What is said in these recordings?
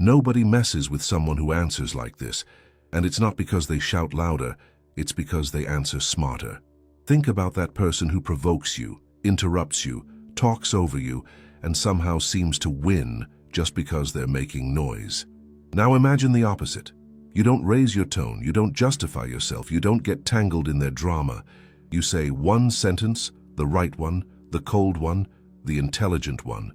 Nobody messes with someone who answers like this, and it's not because they shout louder, it's because they answer smarter. Think about that person who provokes you, interrupts you, talks over you, and somehow seems to win just because they're making noise. Now imagine the opposite. You don't raise your tone, you don't justify yourself, you don't get tangled in their drama. You say one sentence, the right one, the cold one, the intelligent one,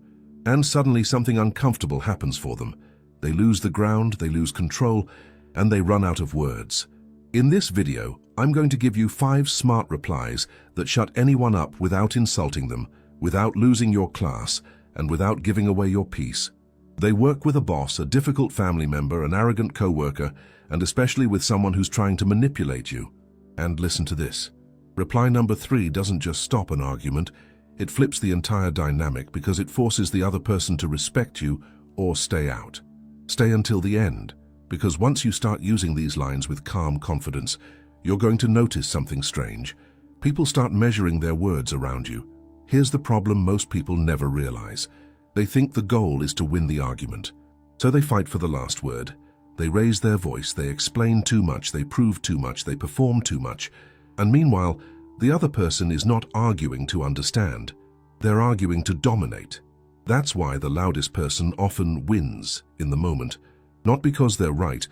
and suddenly something uncomfortable happens for them. They lose the ground, they lose control, and they run out of words. In this video, I'm going to give you 5 smart replies that shut anyone up without insulting them, without losing your class, and without giving away your peace. They work with a boss, a difficult family member, an arrogant coworker, and especially with someone who's trying to manipulate you. And listen to this. Reply number 3 doesn't just stop an argument, it flips the entire dynamic because it forces the other person to respect you or stay out. Stay until the end, because once you start using these lines with calm confidence, you're going to notice something strange. People start measuring their words around you. Here's the problem most people never realize. They think the goal is to win the argument. So they fight for the last word. They raise their voice, they explain too much, they prove too much, they perform too much. And meanwhile, the other person is not arguing to understand. They're arguing to dominate. That's why the loudest person often wins in the moment. Not because they're right,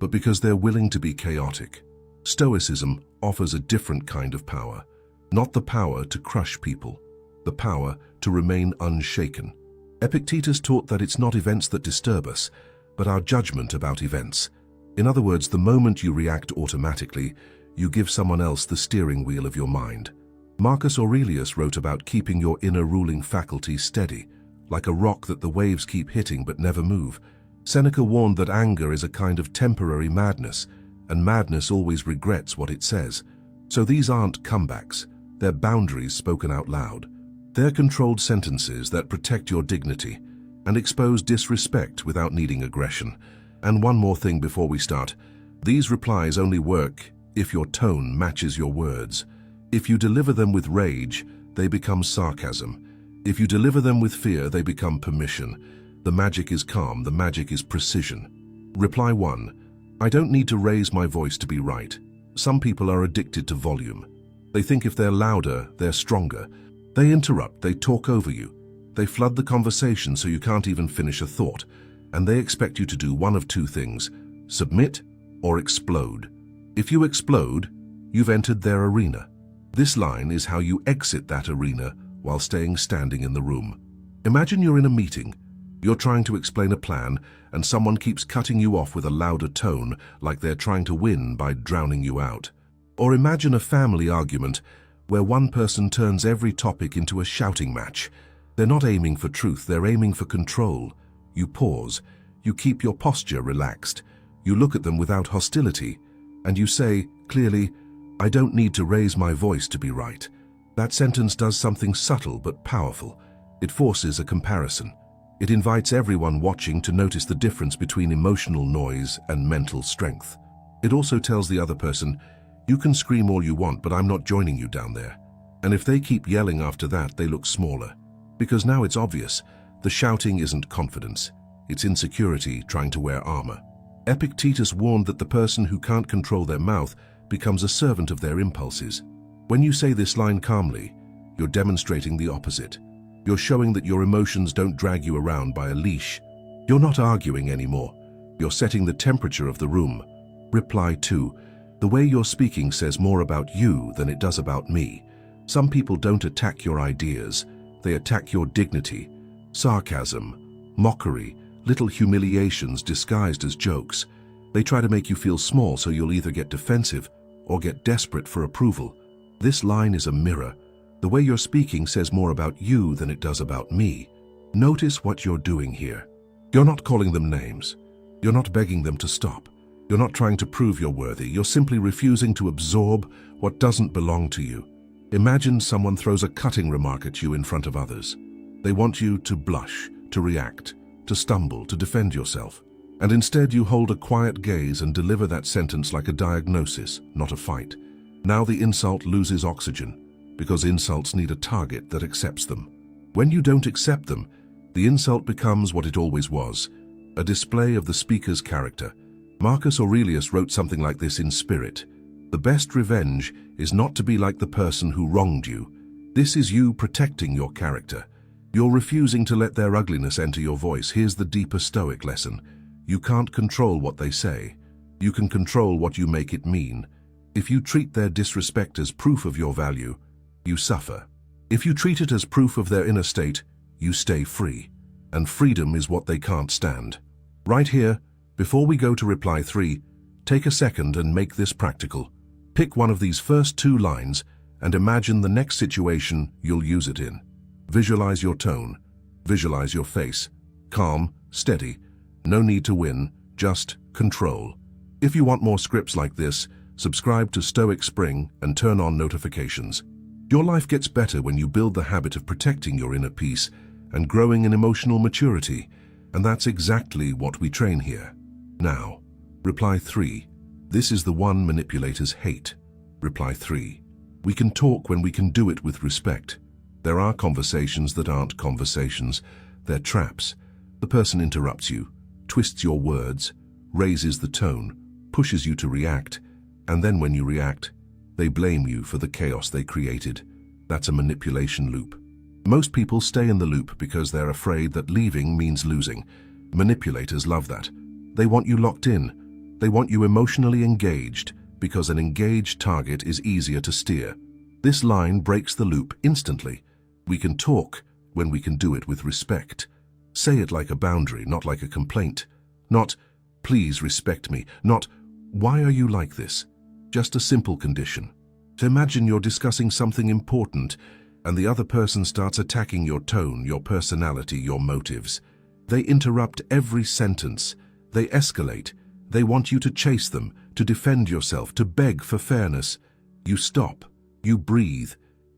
but because they're willing to be chaotic. Stoicism offers a different kind of power. Not the power to crush people, the power to remain unshaken. Epictetus taught that it's not events that disturb us, but our judgment about events. In other words, the moment you react automatically, you give someone else the steering wheel of your mind. Marcus Aurelius wrote about keeping your inner ruling faculty steady, like a rock that the waves keep hitting but never move. Seneca warned that anger is a kind of temporary madness, and madness always regrets what it says. So these aren't comebacks, they're boundaries spoken out loud. They're controlled sentences that protect your dignity and expose disrespect without needing aggression. And one more thing before we start. These replies only work if your tone matches your words. If you deliver them with rage, they become sarcasm. If you deliver them with fear, they become permission. The magic is calm, the magic is precision. Reply 1. I don't need to raise my voice to be right. Some people are addicted to volume. They think if they're louder, they're stronger. They interrupt, they talk over you. They flood the conversation so you can't even finish a thought. And they expect you to do one of 2 things: submit or explode. If you explode, you've entered their arena. This line is how you exit that arena while staying standing in the room. Imagine you're in a meeting. You're trying to explain a plan, and someone keeps cutting you off with a louder tone, like they're trying to win by drowning you out. Or imagine a family argument where one person turns every topic into a shouting match. They're not aiming for truth, they're aiming for control. You pause, you keep your posture relaxed, you look at them without hostility, and you say, clearly, I don't need to raise my voice to be right. That sentence does something subtle but powerful. It forces a comparison. It invites everyone watching to notice the difference between emotional noise and mental strength. It also tells the other person, you can scream all you want, but I'm not joining you down there. And if they keep yelling after that, they look smaller. Because now it's obvious, the shouting isn't confidence, it's insecurity trying to wear armor. Epictetus warned that the person who can't control their mouth becomes a servant of their impulses. When you say this line calmly, you're demonstrating the opposite. You're showing that your emotions don't drag you around by a leash. You're not arguing anymore. You're setting the temperature of the room. Reply 2. The way you're speaking says more about you than it does about me. Some people don't attack your ideas. They attack your dignity. Sarcasm, mockery, little humiliations disguised as jokes. They try to make you feel small so you'll either get defensive or get desperate for approval. This line is a mirror. The way you're speaking says more about you than it does about me. Notice what you're doing here. You're not calling them names. You're not begging them to stop. You're not trying to prove you're worthy. You're simply refusing to absorb what doesn't belong to you. Imagine someone throws a cutting remark at you in front of others. They want you to blush, to react, to stumble, to defend yourself. And instead you hold a quiet gaze and deliver that sentence like a diagnosis, not a fight. Now the insult loses oxygen, because insults need a target that accepts them. When you don't accept them, the insult becomes what it always was, a display of the speaker's character. Marcus Aurelius wrote something like this in spirit. The best revenge is not to be like the person who wronged you. This is you protecting your character. You're refusing to let their ugliness enter your voice. Here's the deeper Stoic lesson. You can't control what they say. You can control what you make it mean. If you treat their disrespect as proof of your value, you suffer. If you treat it as proof of their inner state, you stay free. And freedom is what they can't stand. Right here, before we go to reply 3, take a second and make this practical. Pick one of these first 2 lines and imagine the next situation you'll use it in. Visualize your tone. Visualize your face. Calm, steady. No need to win, just control. If you want more scripts like this, subscribe to Stoic Spring and turn on notifications. Your life gets better when you build the habit of protecting your inner peace and growing in emotional maturity, and that's exactly what we train here. Now, reply 3. This is the one manipulators hate. Reply 3. We can talk when we can do it with respect. There are conversations that aren't conversations. They're traps. The person interrupts you, twists your words, raises the tone, pushes you to react, and then when you react, they blame you for the chaos they created. That's a manipulation loop. Most people stay in the loop because they're afraid that leaving means losing. Manipulators love that. They want you locked in. They want you emotionally engaged because an engaged target is easier to steer. This line breaks the loop instantly. We can talk when we can do it with respect. Say it like a boundary, not like a complaint. Not, please respect me. Not, why are you like this? Just a simple condition. To imagine you're discussing something important and the other person starts attacking your tone, your personality, your motives. They interrupt every sentence. They escalate. They want you to chase them, to defend yourself, to beg for fairness. You stop. You breathe.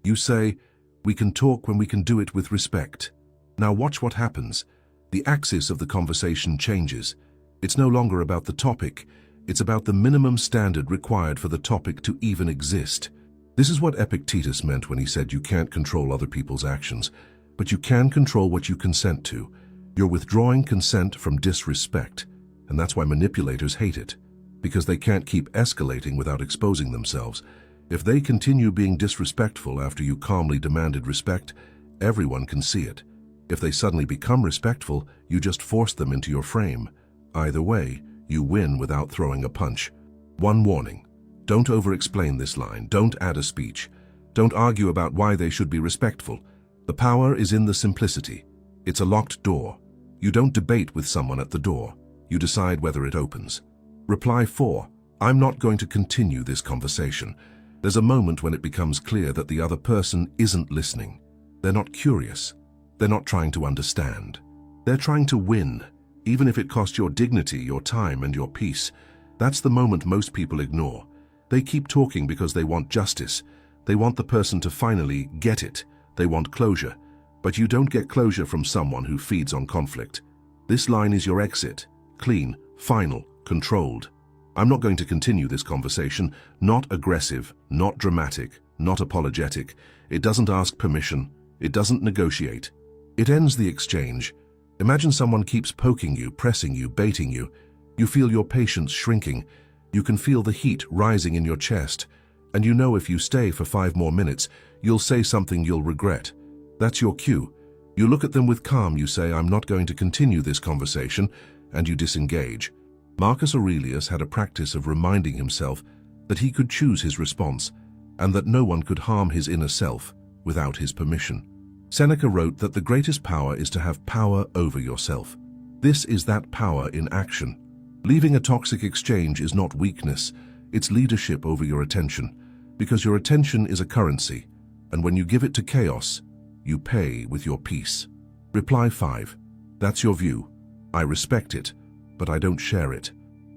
You say, we can talk when we can do it with respect. Now watch what happens. The axis of the conversation changes. It's no longer about the topic. It's about the minimum standard required for the topic to even exist. This is what Epictetus meant when he said you can't control other people's actions, but you can control what you consent to. You're withdrawing consent from disrespect, and that's why manipulators hate it, because they can't keep escalating without exposing themselves. If they continue being disrespectful after you calmly demanded respect, everyone can see it. If they suddenly become respectful, you just force them into your frame. Either way, you win without throwing a punch. One warning. Don't over-explain this line. Don't add a speech. Don't argue about why they should be respectful. The power is in the simplicity. It's a locked door. You don't debate with someone at the door. You decide whether it opens. Reply 4. I'm not going to continue this conversation. There's a moment when it becomes clear that the other person isn't listening. They're not curious. They're not trying to understand. They're trying to win, even if it costs your dignity, your time, and your peace. That's the moment most people ignore. They keep talking because they want justice. They want the person to finally get it. They want closure. But you don't get closure from someone who feeds on conflict. This line is your exit. Clean, final, controlled. I'm not going to continue this conversation. Not aggressive, not dramatic, not apologetic. It doesn't ask permission. It doesn't negotiate. It ends the exchange. Imagine someone keeps poking you, pressing you, baiting you. You feel your patience shrinking. You can feel the heat rising in your chest. And you know if you stay for 5 more minutes, you'll say something you'll regret. That's your cue. You look at them with calm, you say, I'm not going to continue this conversation, and you disengage. Marcus Aurelius had a practice of reminding himself that he could choose his response, and that no one could harm his inner self without his permission. Seneca wrote that the greatest power is to have power over yourself. This is that power in action. Leaving a toxic exchange is not weakness, it's leadership over your attention, because your attention is a currency, and when you give it to chaos, you pay with your peace. Reply 5. That's your view. I respect it, but I don't share it.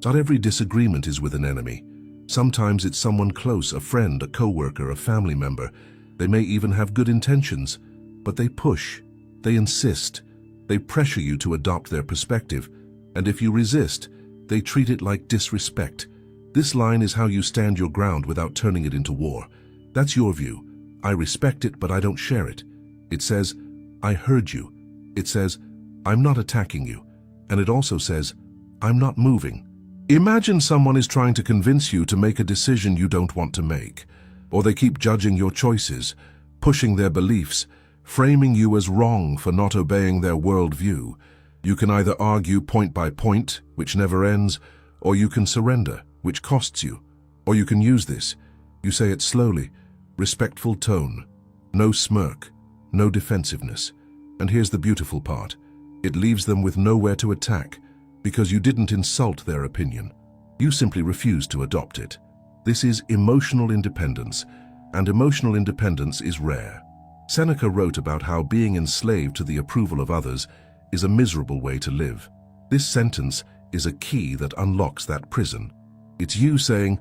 Not every disagreement is with an enemy. Sometimes it's someone close, a friend, a coworker, a family member. They may even have good intentions, but they push, they insist, they pressure you to adopt their perspective, and if you resist, they treat it like disrespect. This line is how you stand your ground without turning it into war. That's your view. I respect it, but I don't share it. It says, I heard you. It says, I'm not attacking you. And it also says, I'm not moving. Imagine someone is trying to convince you to make a decision you don't want to make, or they keep judging your choices, pushing their beliefs, framing you as wrong for not obeying their worldview. You can either argue point by point, which never ends, or you can surrender, which costs you. Or you can use this. You say it slowly, respectful tone, no smirk, no defensiveness. And here's the beautiful part. It leaves them with nowhere to attack, because you didn't insult their opinion. You simply refused to adopt it. This is emotional independence, and emotional independence is rare. Seneca wrote about how being enslaved to the approval of others is a miserable way to live. This sentence is a key that unlocks that prison. It's you saying,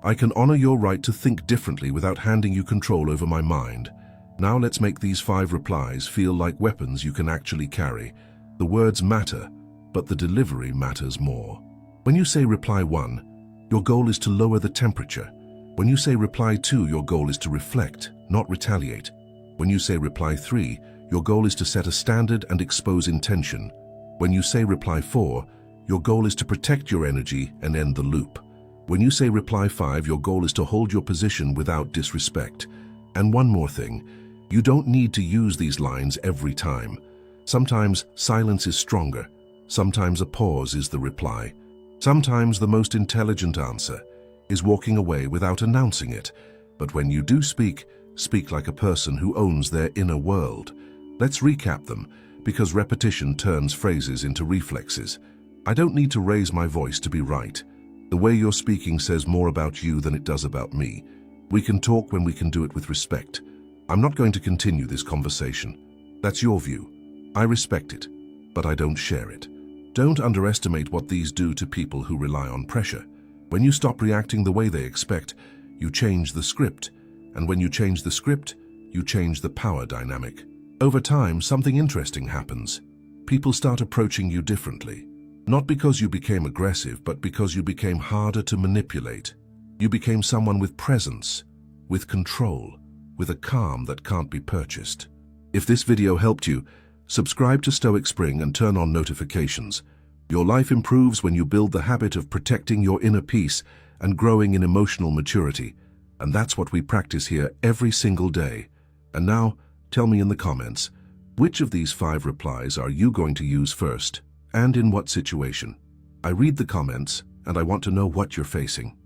I can honor your right to think differently without handing you control over my mind. Now let's make these 5 replies feel like weapons you can actually carry. The words matter, but the delivery matters more. When you say reply 1, your goal is to lower the temperature. When you say reply 2, your goal is to reflect, not retaliate. When you say reply 3, your goal is to set a standard and expose intention. When you say reply 4, your goal is to protect your energy and end the loop. When you say reply 5, your goal is to hold your position without disrespect. And one more thing, you don't need to use these lines every time. Sometimes silence is stronger. Sometimes a pause is the reply. Sometimes the most intelligent answer is walking away without announcing it. But when you do speak, speak like a person who owns their inner world. Let's recap them, because repetition turns phrases into reflexes. I don't need to raise my voice to be right. The way you're speaking says more about you than it does about me. We can talk when we can do it with respect. I'm not going to continue this conversation. That's your view. I respect it, but I don't share it. Don't underestimate what these do to people who rely on pressure. When you stop reacting the way they expect, you change the script. And when you change the script, you change the power dynamic. Over time, something interesting happens. People start approaching you differently. Not because you became aggressive, but because you became harder to manipulate. You became someone with presence, with control, with a calm that can't be purchased. If this video helped you, subscribe to Stoic Spring and turn on notifications. Your life improves when you build the habit of protecting your inner peace and growing in emotional maturity. And that's what we practice here every single day. And now, tell me in the comments, which of these 5 replies are you going to use first, and in what situation? I read the comments, and I want to know what you're facing.